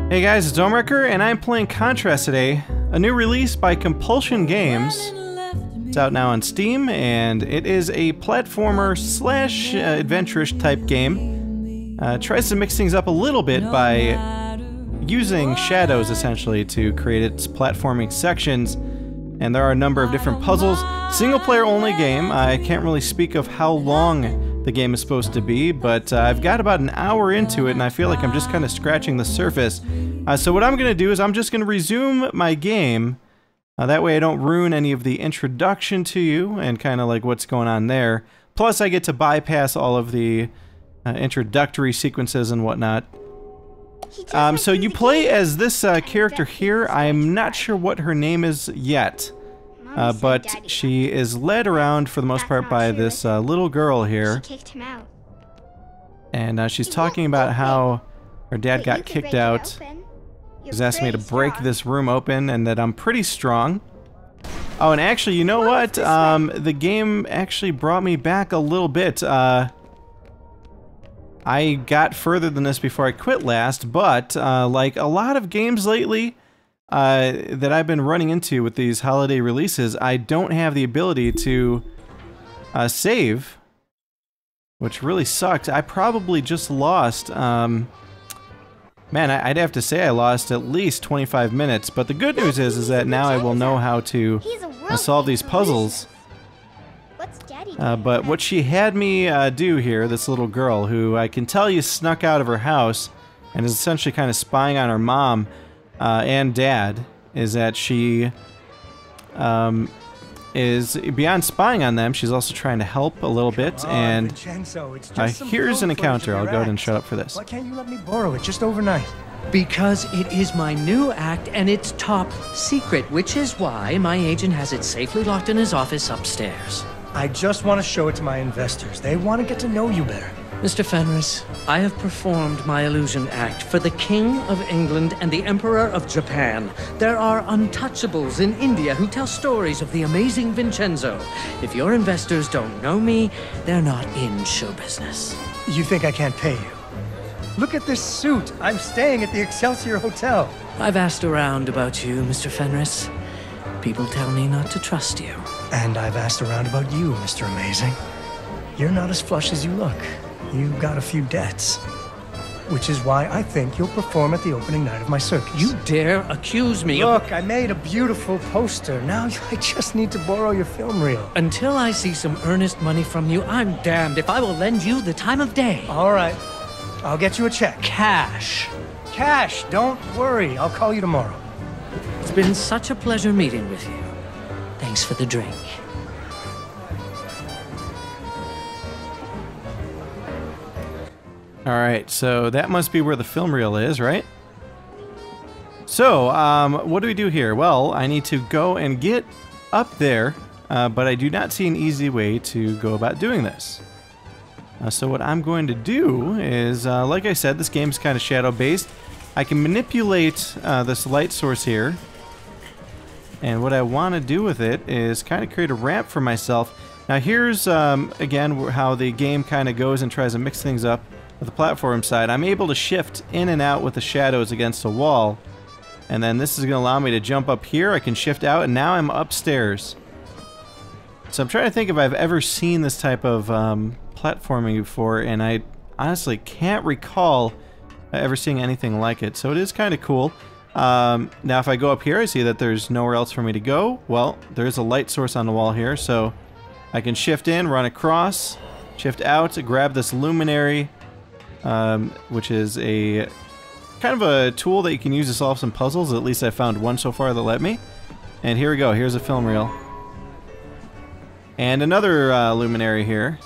Hey guys, it's Ohm, and I'm playing Contrast today, a new release by Compulsion Games. It's out now on Steam, and it is a platformer slash adventure-ish type game. Tries to mix things up a little bit by using shadows, essentially, to create its platforming sections. And there are a number of different puzzles. Single-player only game. I can't really speak of how long the game is supposed to be, but I've got about an hour into it, and I feel like I'm just kind of scratching the surface. So what I'm going to do is I'm just going to resume my game. That way I don't ruin any of the introduction to you and kind of like what's going on there. Plus I get to bypass all of the introductory sequences and whatnot. So you play as this character here. I'm not sure what her name is yet. But she is led around for the most part by this little girl here. And she's talking about how her dad got kicked out. He's asking me to break this room open and that I'm pretty strong. Oh, and actually, you know what? The game actually brought me back a little bit. I got further than this before I quit last, but like a lot of games lately, that I've been running into with these holiday releases, I don't have the ability to save, which really sucks. I probably just lost, man, I'd have to say I lost at least 25 minutes, but the good news is that now I will know how to solve these puzzles. But what she had me do here, this little girl, who I can tell you snuck out of her house and is essentially kind of spying on her mom, and dad, is that she is beyond spying on them. She's also trying to help a little bit, and here's an encounter. I'll go ahead and shut up for this. Why can't you let me borrow it just overnight? Because it is my new act and it's top secret, which is why my agent has it safely locked in his office upstairs. I just want to show it to my investors. They want to get to know you better. Mr. Fenris, I have performed my illusion act for the King of England and the Emperor of Japan. There are untouchables in India who tell stories of the amazing Vincenzo. If your investors don't know me, they're not in show business. You think I can't pay you? Look at this suit. I'm staying at the Excelsior Hotel. I've asked around about you, Mr. Fenris. People tell me not to trust you. And I've asked around about you, Mr. Amazing. You're not as flush as you look. You got a few debts. Which is why I think you'll perform at the opening night of my circus. You dare accuse me of... Look, I made a beautiful poster. Now I just need to borrow your film reel. Until I see some earnest money from you, I'm damned if I will lend you the time of day. All right. I'll get you a check. Cash. Cash, don't worry. I'll call you tomorrow. It's been such a pleasure meeting with you. Thanks for the drink. Alright, so that must be where the film reel is, right? So, what do we do here? Well, I need to go and get up there, but I do not see an easy way to go about doing this. So what I'm going to do is, like I said, this game's kind of shadow-based. I can manipulate this light source here, and what I want to do with it is kind of create a ramp for myself. Now here's, again, how the game kind of goes and tries to mix things up. With the platform side, I'm able to shift in and out with the shadows against a wall. And then this is going to allow me to jump up here. I can shift out, and now I'm upstairs. So I'm trying to think if I've ever seen this type of platforming before, and I honestly can't recall ever seeing anything like it. So it is kind of cool. Now if I go up here, I see that there's nowhere else for me to go. Well, there's a light source on the wall here, so I can shift in, run across, shift out, grab this luminary, which is a kind of a tool that you can use to solve some puzzles. At least I found one so far that let me. And here we go. Here's a film reel. And another luminary here.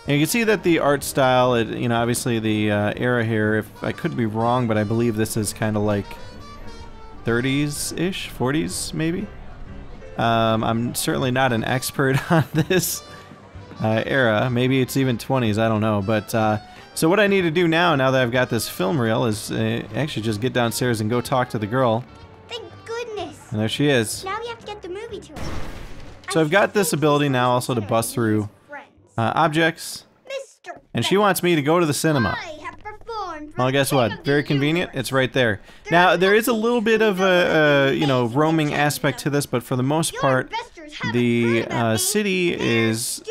And you can see that the art style, you know, obviously the era here, if I could be wrong, but I believe this is kind of like 30s-ish, 40s maybe. I'm certainly not an expert on this era. Maybe it's even 20s, I don't know. But so what I need to do now that I've got this film reel, is actually just get downstairs and go talk to the girl. Thank goodness. And there she is. Now we have to get the movie to her. So I've got this ability now also to bust through objects, and she wants me to go to the cinema. I have performed Well, guess what? Very convenient. It's right there. Now, there is a little bit of a, you know, roaming aspect to this, but for the most part, the city is,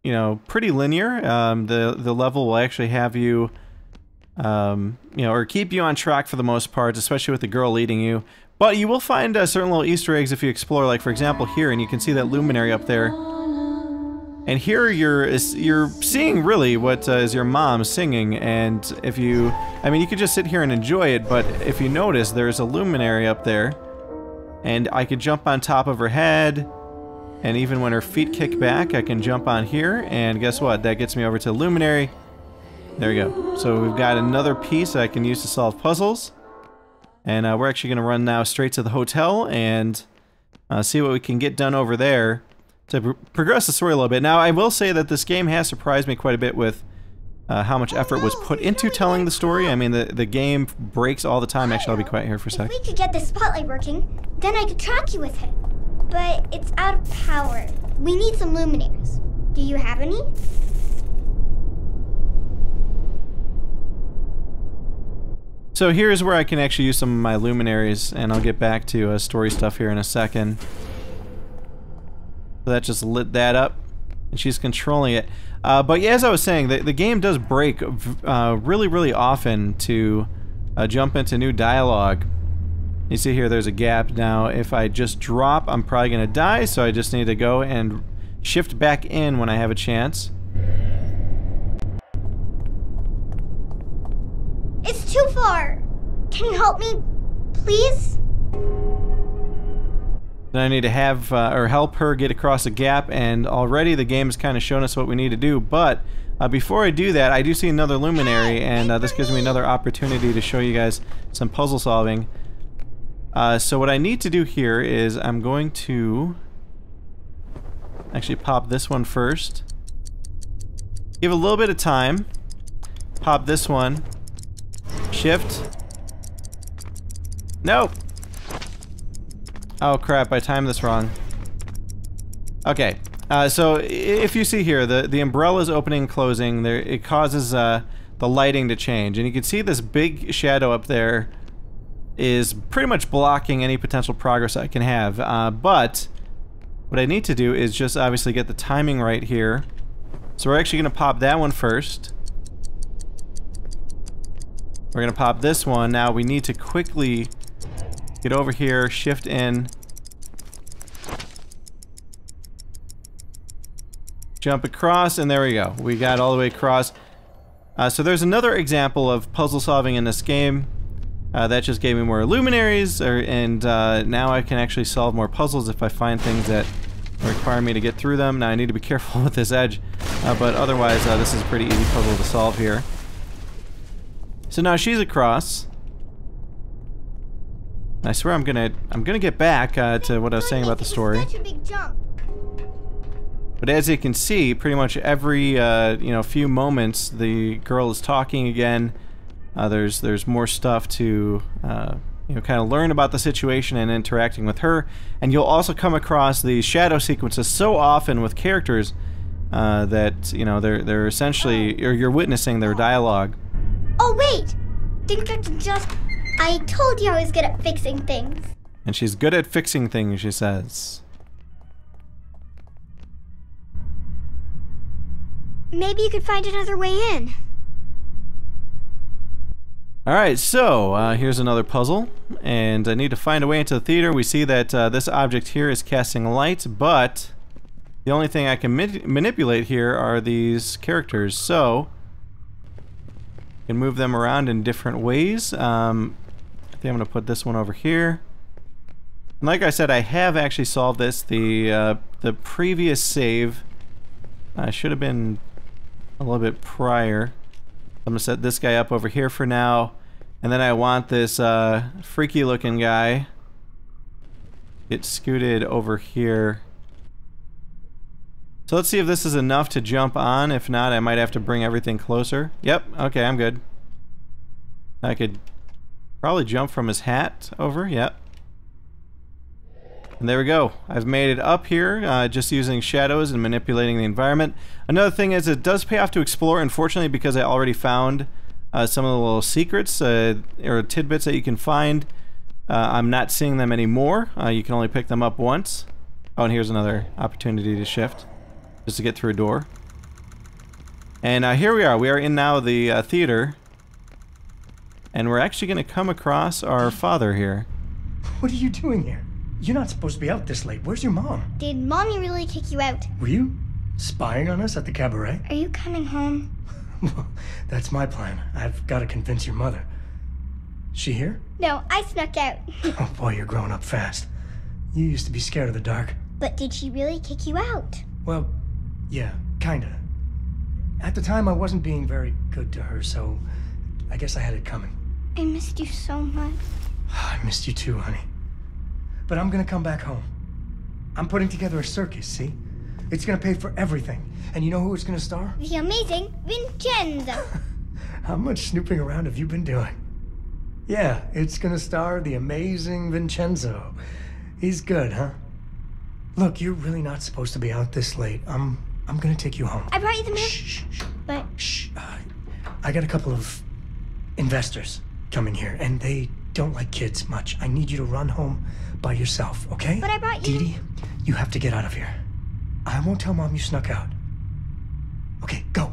you know, pretty linear. The level will actually have you, you know, or keep you on track for the most part, especially with the girl leading you. But you will find certain little Easter eggs if you explore, like for example here, and you can see that luminary up there. And here you're seeing really what is your mom singing, and if you, I mean, you could just sit here and enjoy it, but if you notice, there's a luminary up there, and I could jump on top of her head, and even when her feet kick back, I can jump on here, and guess what? That gets me over to the luminary. There we go. So we've got another piece I can use to solve puzzles, and we're actually going to run now straight to the hotel and see what we can get done over there to progress the story a little bit. Now, I will say that this game has surprised me quite a bit with how much effort was put into telling the story. I mean, the game breaks all the time. Actually, I'll be quiet here for a sec. If we could get the spotlight working, then I could track you with it. But it's out of power. We need some luminaires. Do you have any? So here's where I can actually use some of my luminaries, and I'll get back to story stuff here in a second. So that just lit that up, and she's controlling it. But yeah, as I was saying, the game does break really, really often to jump into new dialogue. You see here, there's a gap. Now, if I just drop, I'm probably going to die, so I just need to go and shift back in when I have a chance. It's too far. Can you help me, please? Then I need to have, or help her get across a gap, and already the game has kind of shown us what we need to do, but before I do that, I do see another luminary, and this gives me another opportunity to show you guys some puzzle solving. So what I need to do here is I'm going to actually pop this one first. Give a little bit of time. Pop this one. Shift. Nope. Oh crap, I timed this wrong. Okay, so if you see here, the umbrella's opening and closing, there, it causes the lighting to change. And you can see this big shadow up there is pretty much blocking any potential progress I can have. But what I need to do is just obviously get the timing right here. So we're actually going to pop that one first. We're going to pop this one. Now we need to quickly get over here, shift in, jump across, and there we go. We got all the way across. So there's another example of puzzle solving in this game. That just gave me more luminaries, and now I can actually solve more puzzles if I find things that require me to get through them. Now I need to be careful with this edge, but otherwise this is a pretty easy puzzle to solve here. So now she's across. I swear I'm gonna get back to what I was saying about the story. Such a big jump. But as you can see, pretty much every you know, few moments the girl is talking again. There's more stuff to you know, kind of learn about the situation and interacting with her. And you'll also come across the shadow sequences so often with characters that, you know, they're essentially, or you're witnessing their dialogue. Oh wait! Think I can just... I told you I was good at fixing things. And she's good at fixing things, she says. Maybe you could find another way in. Alright, so here's another puzzle, and I need to find a way into the theater. We see that this object here is casting light, but the only thing I can manipulate here are these characters, so I can move them around in different ways. I think I'm going to put this one over here. And like I said, I have actually solved this. The previous save should have been a little bit prior. I'm going to set this guy up over here for now. And then I want this freaky looking guy get scooted over here. So let's see if this is enough to jump on. If not, I might have to bring everything closer. Yep, okay, I'm good. I could probably jump from his hat over, yep. And there we go. I've made it up here just using shadows and manipulating the environment. Another thing is it does pay off to explore, unfortunately, because I already found some of the little secrets or tidbits that you can find. I'm not seeing them anymore. You can only pick them up once. Oh, and here's another opportunity to shift, just to get through a door. And here we are. We are in now the theater. And we're actually going to come across our father here. What are you doing here? You're not supposed to be out this late. Where's your mom? Did Mommy really kick you out? Were you spying on us at the cabaret? Are you coming home? Well, that's my plan. I've got to convince your mother. She here? No, I snuck out. Oh boy, you're growing up fast. You used to be scared of the dark. But did she really kick you out? Well, yeah, kinda. At the time, I wasn't being very good to her, so I guess I had it coming. I missed you so much. I missed you too, honey. But I'm gonna come back home. I'm putting together a circus, see? It's gonna pay for everything. And you know who it's gonna star? The amazing Vincenzo. How much snooping around have you been doing? Yeah, it's gonna star the amazing Vincenzo. He's good, huh? Look, you're really not supposed to be out this late. I'm gonna take you home. I brought you the milk. Shh. But Shh. I got a couple of investors coming here, and they don't like kids much. I need you to run home by yourself, okay? But I brought you... Dee Dee, you have to get out of here. I won't tell Mom you snuck out. Okay, go.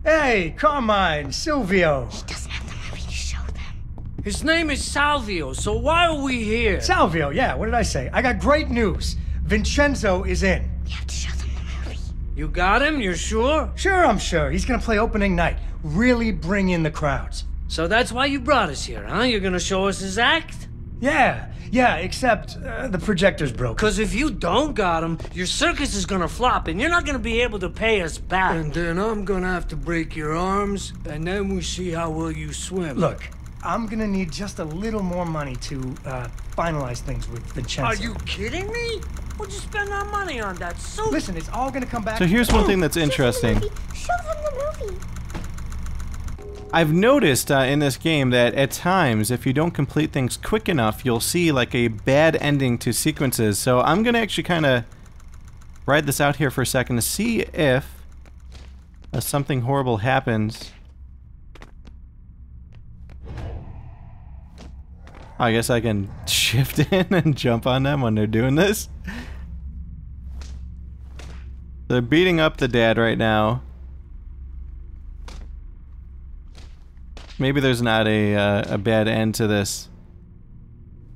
Hey, Carmine, Silvio. He doesn't have the movie to show them. His name is Salvio, so why are we here? Salvio, yeah, what did I say? I got great news. Vincenzo is in. We have to show them the movie. You got him? You're sure? Sure, I'm sure. He's gonna play opening night. Really bring in the crowds. So that's why you brought us here, huh? You're gonna show us his act? Yeah, except the projector's broke. Because if you don't got him, your circus is gonna flop and you're not gonna be able to pay us back. And then I'm gonna have to break your arms, and then we see how well you swim. Look, I'm gonna need just a little more money to finalize things with Vincenzo. Are you kidding me? What'd you spend our money on that suit? Listen, it's all gonna come back. So here's one thing that's interesting. Show them the movie. I've noticed in this game that at times, if you don't complete things quick enough, you'll see like a bad ending to sequences. So I'm gonna actually kind of ride this out here for a second to see if something horrible happens. I guess I can shift in and jump on them when they're doing this. They're beating up the dad right now. Maybe there's not a bad end to this.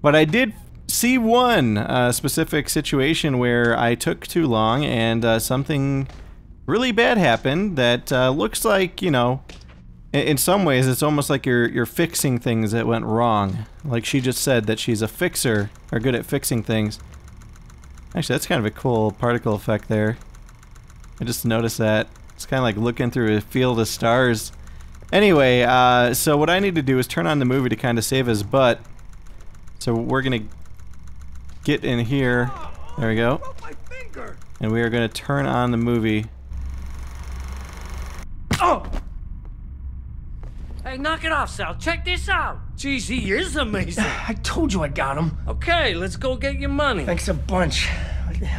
But I did see one specific situation where I took too long and something really bad happened that looks like, you know, in some ways it's almost like you're fixing things that went wrong. Like she just said that she's a fixer, or good at fixing things. Actually, that's kind of a cool particle effect there. I just noticed that. It's kind of like looking through a field of stars. Anyway, so what I need to do is turn on the movie to kind of save his butt. So we're gonna get in here. There we go. And we are gonna turn on the movie. Oh! Hey, knock it off, Sal. Check this out. Jeez, he is amazing. I told you I got him. Okay, let's go get your money. Thanks a bunch.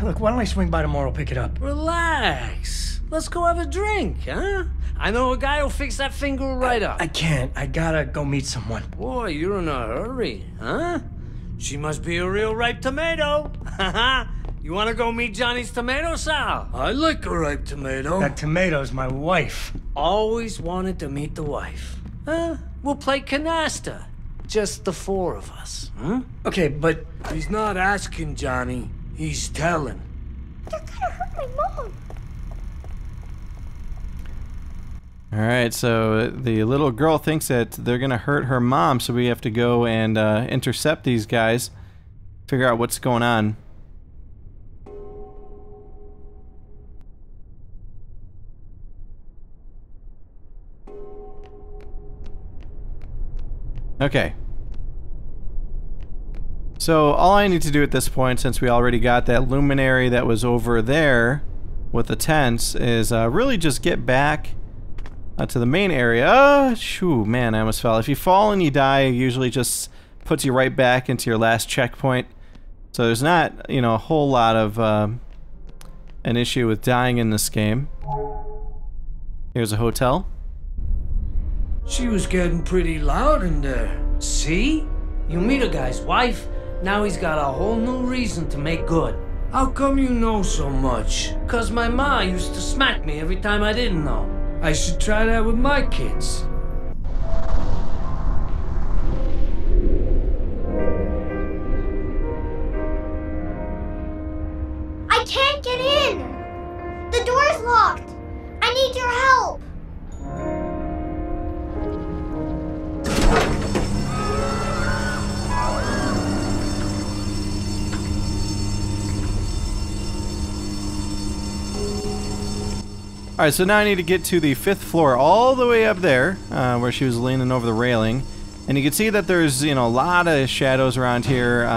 Look, why don't I swing by tomorrow, pick it up? Relax. Let's go have a drink, huh? I know a guy who'll fix that finger right up. I can't. I gotta go meet someone. Boy, you're in a hurry, huh? She must be a real ripe tomato. Haha. You want to go meet Johnny's tomato, Sal? I like a ripe tomato. That tomato's my wife. Always wanted to meet the wife. We'll play canasta. Just the four of us, huh? Okay, but... He's not asking, Johnny. He's telling. They're gonna hurt my mom. Alright, so the little girl thinks that they're gonna hurt her mom, so we have to go and intercept these guys, figure out what's going on. Okay. So all I need to do at this point, since we already got that luminary that was over there with the tents, is really just get back to the main area. Shoo, man, I almost fell. If you fall and you die, it usually just puts you right back into your last checkpoint. So there's not, you know, a whole lot of an issue with dying in this game. Here's a hotel. She was getting pretty loud in there. See? You meet a guy's wife, now he's got a whole new reason to make good. How come you know so much? 'Cause my ma used to smack me every time I didn't know. I should try that with my kids. I can't get in! The door's locked! I need your help! Alright, so now I need to get to the 5th floor, all the way up there, where she was leaning over the railing. And you can see that there's, you know, a lot of shadows around here.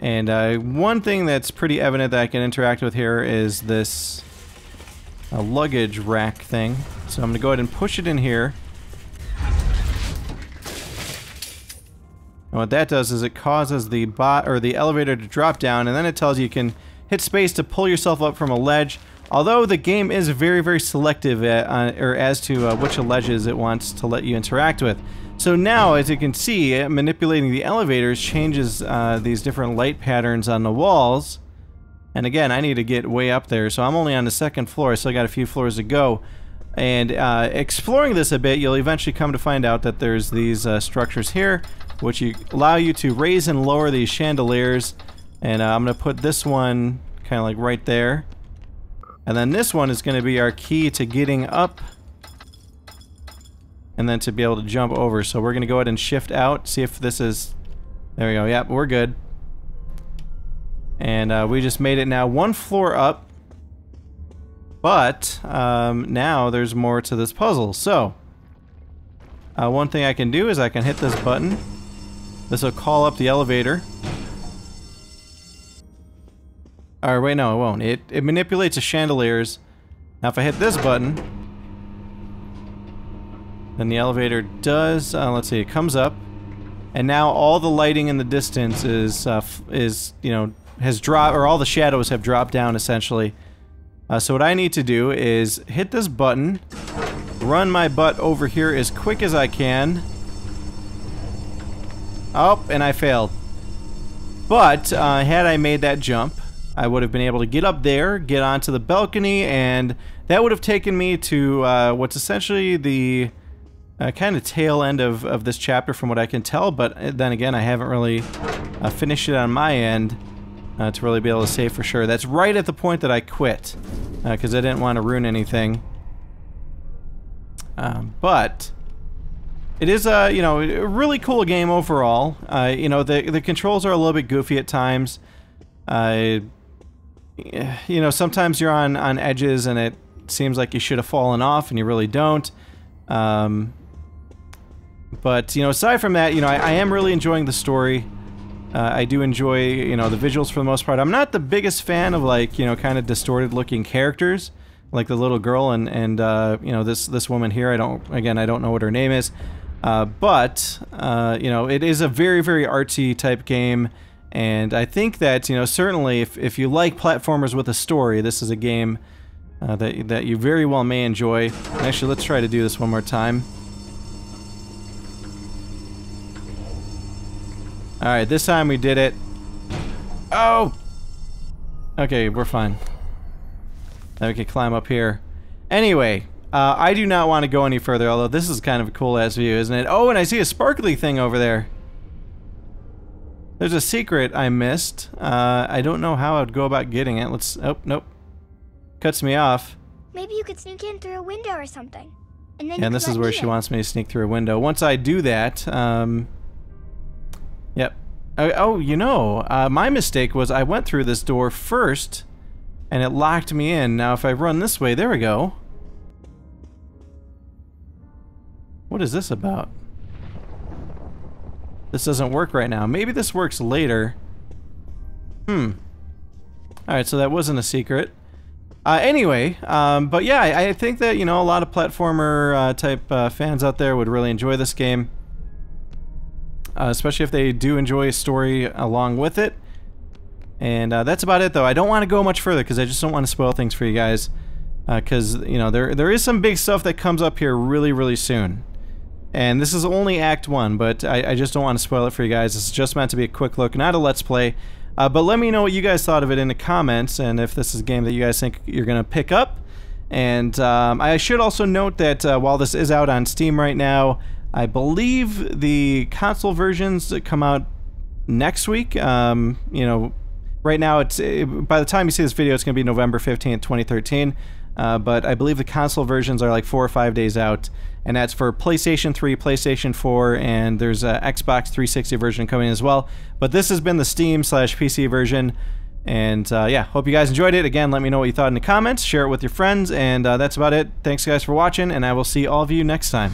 One thing that's pretty evident that I can interact with here is this luggage rack thing. So I'm going to go ahead and push it in here. And what that does is it causes the elevator to drop down, and then it tells you can hit space to pull yourself up from a ledge. Although the game is very, very selective as to which ledges it wants to let you interact with. So now, as you can see, manipulating the elevators changes these different light patterns on the walls. And again, I need to get way up there, so I'm only on the 2nd floor. I still got a few floors to go. And exploring this a bit, you'll eventually come to find out that there's these structures here, which allow you to raise and lower these chandeliers. And I'm going to put this one kind of like right there. And then this one is going to be our key to getting up and then to be able to jump over. So we're going to go ahead and shift out, see if this is... There we go. Yep, we're good. And we just made it now 1 floor up. But now there's more to this puzzle. So one thing I can do is I can hit this button. This will call up the elevator. Or wait, no, it won't. It manipulates the chandeliers. Now if I hit this button, then the elevator does, let's see, it comes up. And now all the lighting in the distance is you know, has dropped, or all the shadows have dropped down essentially. So what I need to do is hit this button, run my butt over here as quick as I can. Oh, and I failed. But had I made that jump, I would have been able to get up there, get onto the balcony, and that would have taken me to what's essentially the kind of tail end of this chapter from what I can tell, but then again, I haven't really finished it on my end to really be able to say for sure. That's right at the point that I quit, because I didn't want to ruin anything. But it is you know, a really cool game overall. You know, the controls are a little bit goofy at times. You know, sometimes you're on edges and it seems like you should have fallen off and you really don't. But, you know, aside from that, you know, I am really enjoying the story. I do enjoy, you know, the visuals for the most part. I'm not the biggest fan of, like, you know, kind of distorted looking characters, like the little girl and you know, this woman here. I don't know what her name is. But, you know, it is a very, very artsy type game. And I think that, you know, certainly if you like platformers with a story, this is a game that you very well may enjoy. Actually, let's try to do this one more time. Alright, this time we did it. Oh! Okay, we're fine. Now we can climb up here. Anyway, I do not want to go any further, although this is kind of a cool-ass view, isn't it? Oh, and I see a sparkly thing over there. There's a secret I missed. I don't know how I'd go about getting it. Let's... Oh, nope. Cuts me off. Maybe you could sneak in through a window or something. And then yeah, and this is where she wants me to sneak through a window. Once I do that, yep. Oh, you know, my mistake was I went through this door first, and it locked me in. Now, if I run this way, there we go. What is this about? This doesn't work right now. Maybe this works later. Alright, so that wasn't a secret. Anyway, but yeah, I think that, you know, a lot of platformer type fans out there would really enjoy this game. Especially if they do enjoy a story along with it. And that's about it, though. I don't want to go much further because I just don't want to spoil things for you guys. Because, you know, there is some big stuff that comes up here really, really soon. And this is only Act 1, but I just don't want to spoil it for you guys. This is just meant to be a quick look, not a Let's Play. But let me know what you guys thought of it in the comments, and if this is a game that you guys think you're going to pick up. And I should also note that while this is out on Steam right now, I believe the console versions come out next week. You know, right now, by the time you see this video, it's going to be November 15th, 2013. But I believe the console versions are like 4 or 5 days out, and that's for PlayStation 3, PlayStation 4, and there's a Xbox 360 version coming as well. But this has been the Steam/PC version, and yeah, hope you guys enjoyed it. Again, let me know what you thought in the comments, share it with your friends, and that's about it. Thanks guys for watching, and I will see all of you next time.